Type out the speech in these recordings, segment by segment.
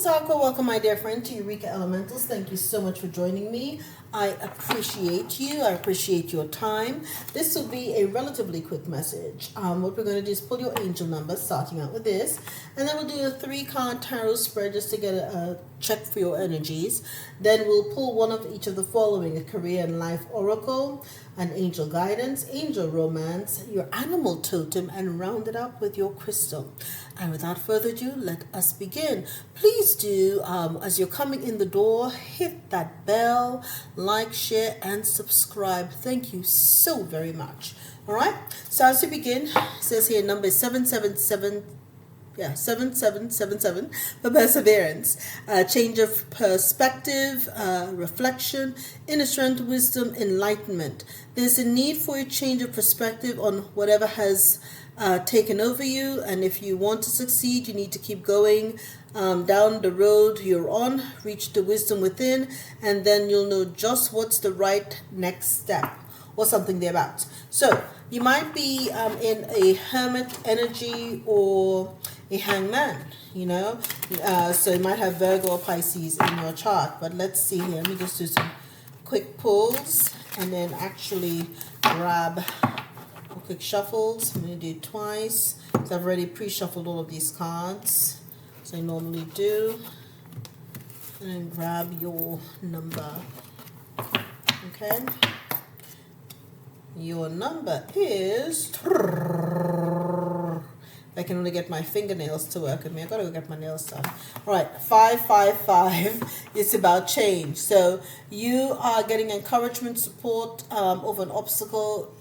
it's Aqua. Welcome, my dear friend, to Eureka Elementals. Thank you so much for joining me. I appreciate you. I appreciate your time. This will be a relatively quick message. What we're going to do is pull your angel number, starting out with this, and then we'll do a 3-card tarot spread just to get a check for your energies. Then we'll pull one of each of the following: a career and life oracle, an angel guidance, angel romance, your animal totem, and round it up with your crystal. And without further ado, let us begin. Please do, as you're coming in the door, hit that bell, like, share, and subscribe. Thank you so very much. All right. So as we begin, it says here number 777. Yeah, 7777 for perseverance, change of perspective, reflection, inner strength, wisdom, enlightenment. There's a need for a change of perspective on whatever has taken over you, and if you want to succeed, you need to keep going down the road you're on, reach the wisdom within, and then you'll know just what's the right next step or something thereabouts. So you might be in a hermit energy or a hangman, so you might have Virgo or Pisces in your chart. But let's see here. Let me just do some quick pulls and then actually grab quick shuffles. I'm going to do it twice. So I've already pre-shuffled all of these cards, as I normally do. And then grab your number. Okay. Your number is... I can only get my fingernails to work with me. I gotta go get my nails done. All right, 555. It's about change. So you are getting encouragement, support over an obstacle,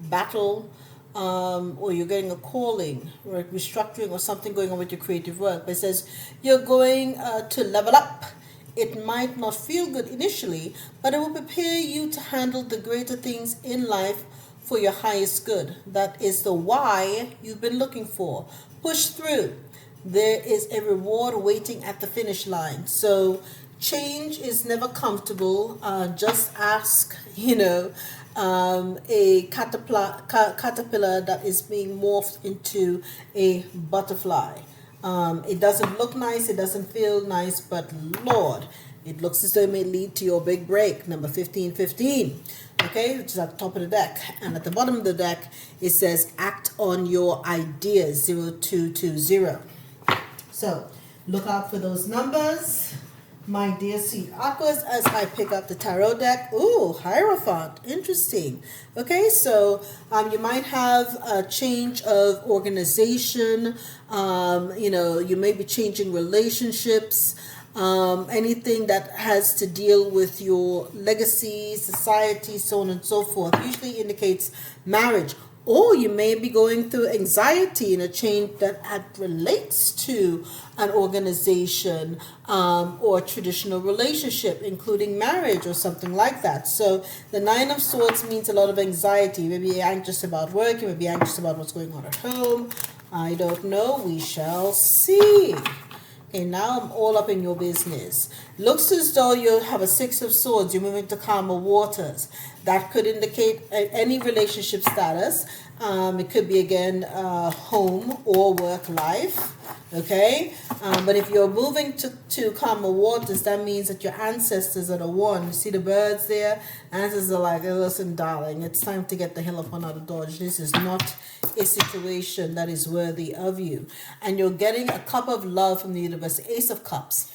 battle, or you're getting a calling or a restructuring or something going on with your creative work. But it says you're going to level up. It might not feel good initially, but it will prepare you to handle the greater things in life for your highest good. That is the why you've been looking for. Push through. There is a reward waiting at the finish line. So change is never comfortable. Just ask, a caterpillar that is being morphed into a butterfly. It doesn't look nice, it doesn't feel nice, but Lord, it looks as though it may lead to your big break, number 1515, okay, which is at the top of the deck. And at the bottom of the deck, it says, act on your ideas, 0220. So, look out for those numbers, my dear sweet aquas, as I pick up the tarot deck. Ooh, Hierophant, interesting. Okay, so you might have a change of organization. You may be changing relationships. Anything that has to deal with your legacy, society, so on and so forth, usually indicates marriage. Or you may be going through anxiety in a change that relates to an organization or a traditional relationship, including marriage or something like that. So the 9 of Swords means a lot of anxiety. You may be anxious about work, you may be anxious about what's going on at home. I don't know. We shall see. Okay, now I'm all up in your business. Looks as though you have a 6 of Swords. You're moving to calmer waters. That could indicate any relationship status. It could be, again, home or work life. Okay? But if you're moving to calmer waters, that means that your ancestors are the one. You see the birds there? Ancestors are like, listen, darling, it's time to get the hell up on out of Dodge. This is not a situation that is worthy of you. And you're getting a cup of love from the universe, Ace of Cups.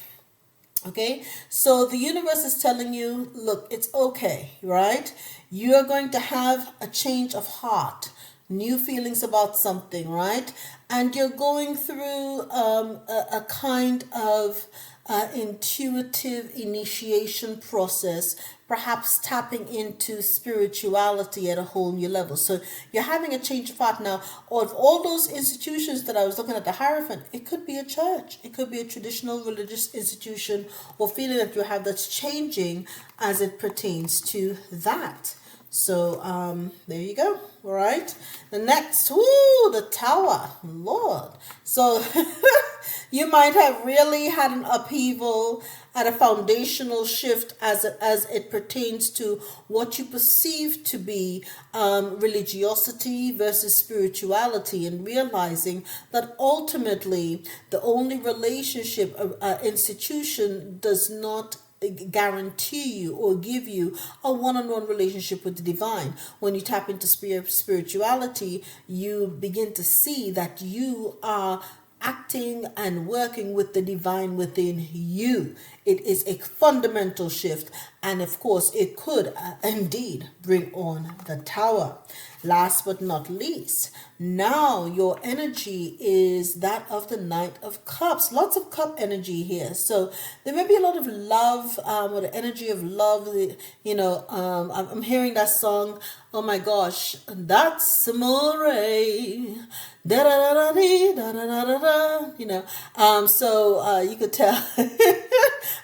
Okay, so the universe is telling you, look, it's okay, right? You are going to have a change of heart, new feelings about something, right? And you're going through a kind of intuitive initiation process, perhaps tapping into spirituality at a whole new level. So you're having a change of heart now. Of all those institutions that I was looking at, the Hierophant, it could be a church, it could be a traditional religious institution or feeling that you have that's changing as it pertains to that. So there you go. All right. The next, woo, the Tower, Lord. So you might have really had an upheaval at a foundational shift as it pertains to what you perceive to be religiosity versus spirituality, and realizing that ultimately the only relationship institution does not guarantee you or give you a one-on-one relationship with the divine. When you tap into spirituality, you begin to see that you are acting and working with the divine within you. It is a fundamental shift, and of course it could indeed bring on the Tower. Last but not least, now your energy is that of the Knight of Cups. Lots of cup energy here. So there may be a lot of love, or the energy of love. I'm hearing that song. Oh my gosh, that's Amore. Da da da da da da da da. So you could tell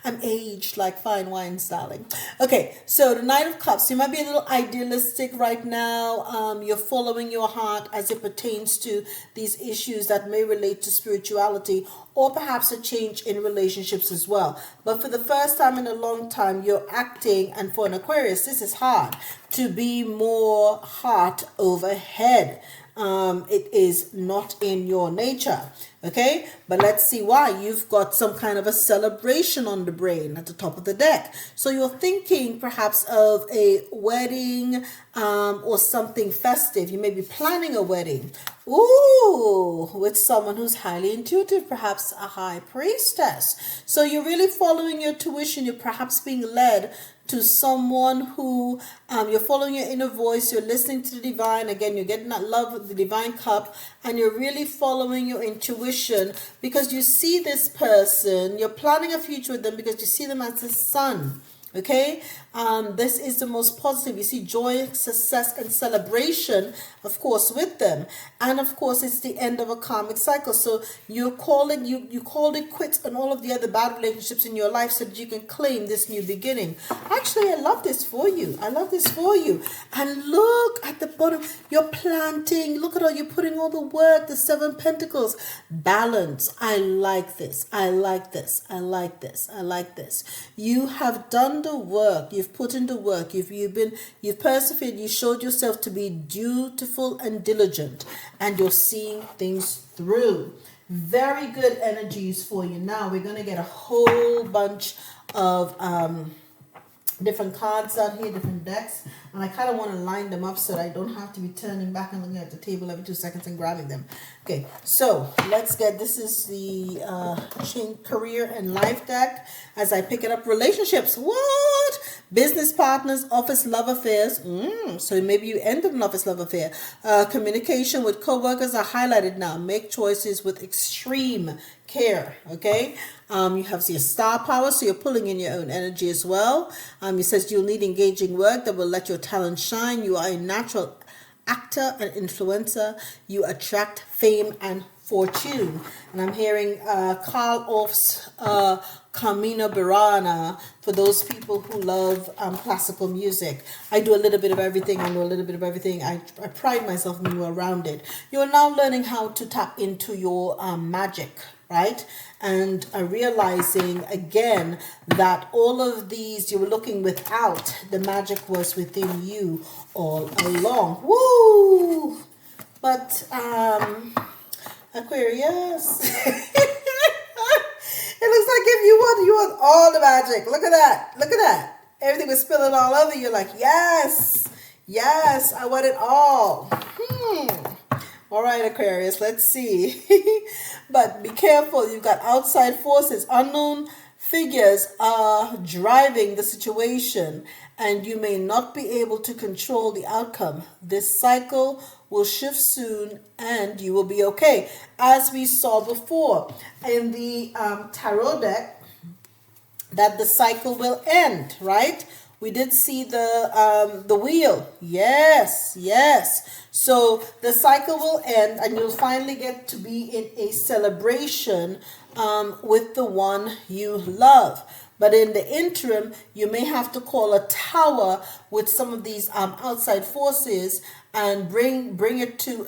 I'm aged like fine wine, darling. Okay, so the Knight of Cups. You might be a little idealistic right now. You're following your heart as it pertains to these issues that may relate to spirituality, or perhaps a change in relationships as well. But for the first time in a long time, you're acting, and for an Aquarius, this is hard, to be more heart over head. It is not in your nature. Okay, but let's see why. You've got some kind of a celebration on the brain at the top of the deck. So you're thinking perhaps of a wedding or something festive. You may be planning a wedding. Ooh, with someone who's highly intuitive, perhaps a high priestess. So you're really following your tuition. You're perhaps being led to someone who you're following your inner voice, you're listening to the divine. Again, you're getting that love with the divine cup, and you're really following your intuition because you see this person, you're planning a future with them because you see them as the sun. Okay, this is the most positive. You see joy, success, and celebration, of course, with them. And of course, it's the end of a karmic cycle. So you called it quits on all of the other bad relationships in your life so that you can claim this new beginning. Actually, I love this for you. I love this for you. And look at the bottom. You're planting. Look at all you're putting all the work, the 7 Pentacles. Balance. I like this. I like this. I like this. I like this. You have done the work. You've put in the work. You've persevered. You showed yourself to be dutiful and diligent, and you're seeing things through. Very good energies for you. Now we're going to get a whole bunch of different cards out here, different decks, and I kind of want to line them up so that I don't have to be turning back and looking at the table every 2 seconds and grabbing them. Okay, so let's get, this is the career and life deck. As I pick it up, relationships, what? Business partners, office love affairs, so maybe you ended an office love affair. Communication with co-workers are highlighted now. Make choices with extreme care. Okay, you have your star power, so you're pulling in your own energy as well. It says you'll need engaging work that will let your talent shine. You are a natural actor and influencer. You attract fame and fortune. And I'm hearing Karl Orff's Carmina Burana for those people who love classical music. I do a little bit of everything. I know a little bit of everything. I pride myself in being well-rounded. You are now learning how to tap into your magic, right? And realizing again that all of these you were looking without, the magic was within you all along. Woo! But Aquarius, it looks like if you want all the magic. Look at that. Look at that. Everything was spilling all over. You're like, yes, yes, I want it all. All right, Aquarius, let's see. But be careful. You've got outside forces. Unknown figures are driving the situation, and you may not be able to control the outcome. This cycle will shift soon, and you will be okay. As we saw before in the tarot deck, that the cycle will end, right? We did see the wheel. Yes, yes. So the cycle will end, and you'll finally get to be in a celebration with the one you love. But in the interim, you may have to call a tower with some of these outside forces and bring it to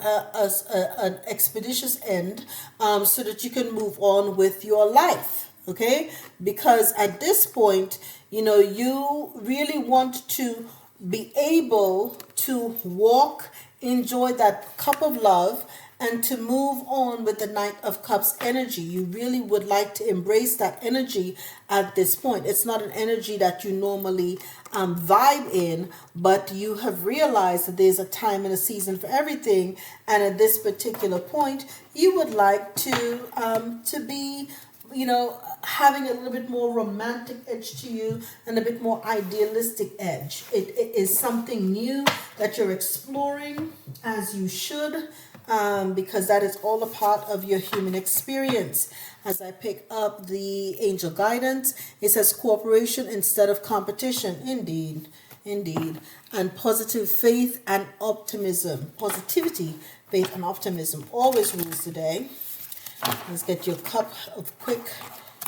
an expeditious end, so that you can move on with your life. Okay? Because at this point, you really want to be able to walk, enjoy that cup of love, and to move on with the Knight of Cups energy. You really would like to embrace that energy at this point. It's not an energy that you normally vibe in, but you have realized that there's a time and a season for everything. And at this particular point, you would like to be, having a little bit more romantic edge to you and a bit more idealistic edge. It is something new that you're exploring, as you should, because that is all a part of your human experience. As I pick up the angel guidance, it says cooperation instead of competition. Indeed, indeed. And positive faith and optimism. Positivity, faith, and optimism always rules today. Let's get your cup of quick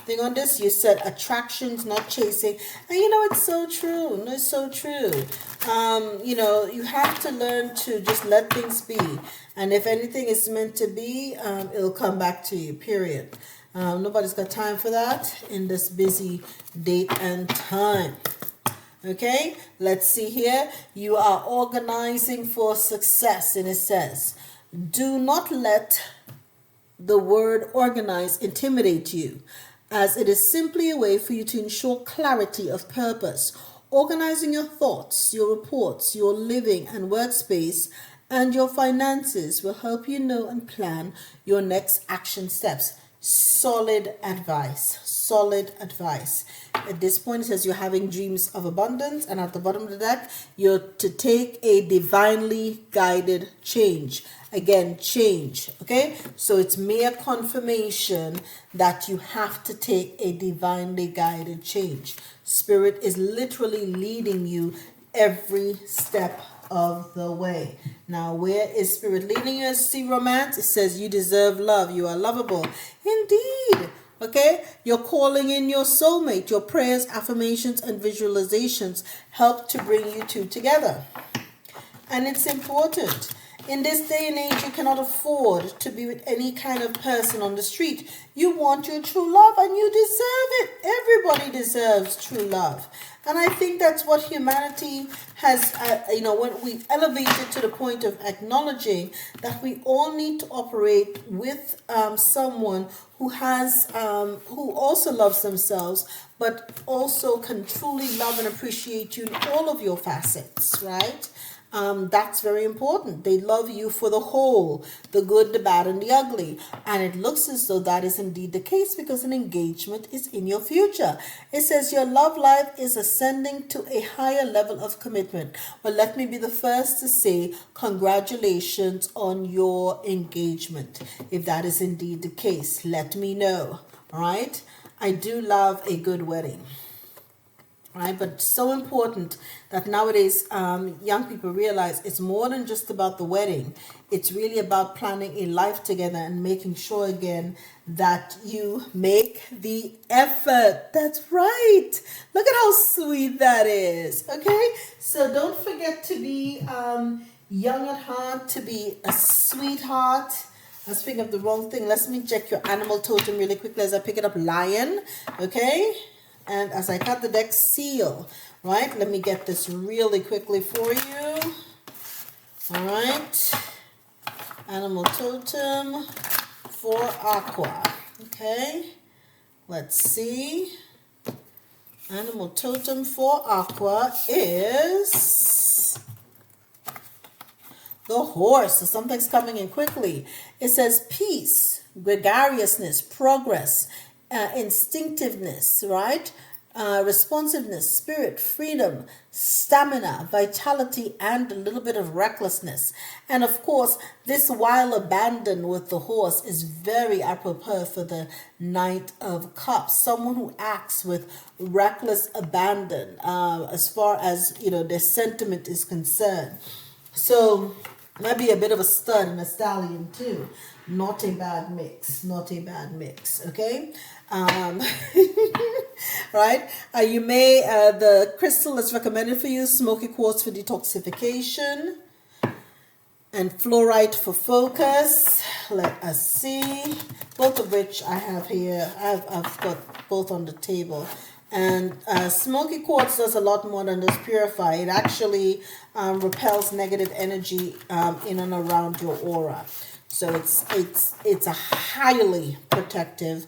thing on this. You said attractions, not chasing. And it's so true. It's so true. You have to learn to just let things be. And if anything is meant to be, it'll come back to you, period. Nobody's got time for that in this busy date and time. Okay, let's see here. You are organizing for success. And it says, do not let the word organize intimidate you, as it is simply a way for you to ensure clarity of purpose. Organizing your thoughts, your reports, your living and workspace, and your finances will help you know and plan your next action steps. Solid advice. Solid advice. At this point, it says you're having dreams of abundance, and at the bottom of the deck, you're to take a divinely guided change. Again, change. Okay, so it's mere confirmation that you have to take a divinely guided change. Spirit is literally leading you every step of the way. Now, where is Spirit leading you? See romance? It says you deserve love. You are lovable. Indeed. Okay, you're calling in your soulmate. Your prayers, affirmations, and visualizations help to bring you two together. And it's important. In this day and age, you cannot afford to be with any kind of person on the street. You want your true love, and you deserve it. Everybody deserves true love. And I think that's what humanity has, when we've elevated to the point of acknowledging that we all need to operate with someone who has, who also loves themselves, but also can truly love and appreciate you in all of your facets, right? That's very important. They love you for the whole, the good, the bad, and the ugly. And it looks as though that is indeed the case, because an engagement is in your future. It says your love life is ascending to a higher level of commitment. Well, let me be the first to say congratulations on your engagement. If that is indeed the case, let me know. All right? I do love a good wedding. Right, but so important that nowadays young people realize it's more than just about the wedding. It's really about planning a life together and making sure again that you make the effort. That's right. Look at how sweet that is. Okay, so don't forget to be young at heart, to be a sweetheart. I was picking up the wrong thing. Let me check your animal totem really quickly as I pick it up. Lion. Okay. And as I cut the deck, seal, right? Let me get this really quickly for you. All right. Animal totem for Aqua. Okay. Let's see. Animal totem for Aqua is the horse. So something's coming in quickly. It says peace, gregariousness, progress, instinctiveness, right? Responsiveness, spirit, freedom, stamina, vitality, and a little bit of recklessness. And of course, this while abandon with the horse is very apropos for the Knight of Cups. Someone who acts with reckless abandon as far as, their sentiment is concerned. So maybe a bit of a stud and a stallion too. Not a bad mix. Not a bad mix. Okay. Um, right. You may the crystal that's recommended for you: smoky quartz for detoxification and fluorite for focus. Let us see. Both of which I have here. I've got both on the table. And smoky quartz does a lot more than just purify. It actually repels negative energy in and around your aura. So it's a highly protective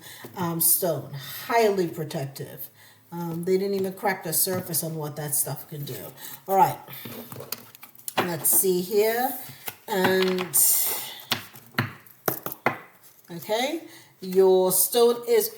stone. Highly protective. They didn't even crack the surface on what that stuff can do. All right. Let's see here. And okay, your stone is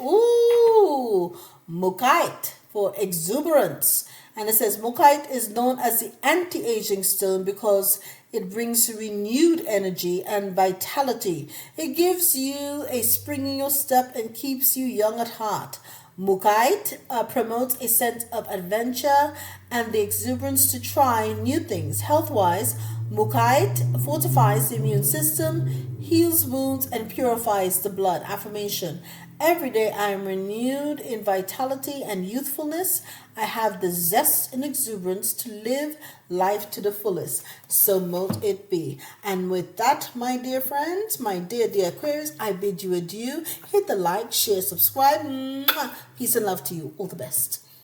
Mukite for exuberance. And it says Mukite is known as the anti-aging stone because it brings renewed energy and vitality. It gives you a spring in your step and keeps you young at heart. Mukite promotes a sense of adventure and the exuberance to try new things. Health-wise, Mukite fortifies the immune system, heals wounds, and purifies the blood. Affirmation: every day I am renewed in vitality and youthfulness. I have the zest and exuberance to live life to the fullest. So mote it be. And with that, my dear friends, my dear Aquarius, I bid you adieu. Hit the like, share, subscribe. Mwah. Peace and love to you. All the best.